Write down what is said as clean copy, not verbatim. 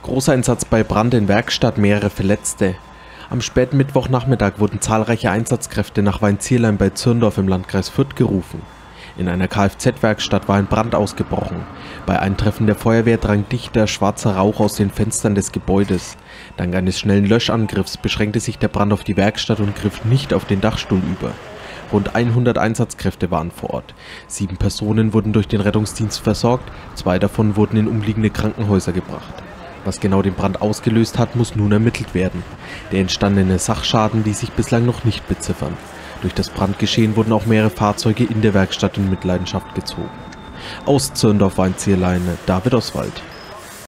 Großeinsatz bei Brand in Werkstatt, mehrere Verletzte. Am späten Mittwochnachmittag wurden zahlreiche Einsatzkräfte nach Weinzierlein bei Zirndorf im Landkreis Fürth gerufen. In einer Kfz-Werkstatt war ein Brand ausgebrochen. Bei Eintreffen der Feuerwehr drang dichter schwarzer Rauch aus den Fenstern des Gebäudes. Dank eines schnellen Löschangriffs beschränkte sich der Brand auf die Werkstatt und griff nicht auf den Dachstuhl über. Rund 100 Einsatzkräfte waren vor Ort. 7 Personen wurden durch den Rettungsdienst versorgt, 2 davon wurden in umliegende Krankenhäuser gebracht. Was genau den Brand ausgelöst hat, muss nun ermittelt werden. Der entstandene Sachschaden ließ sich bislang noch nicht beziffern. Durch das Brandgeschehen wurden auch mehrere Fahrzeuge in der Werkstatt in Mitleidenschaft gezogen. Aus Zirndorf-Weinzierlein, David Oswald.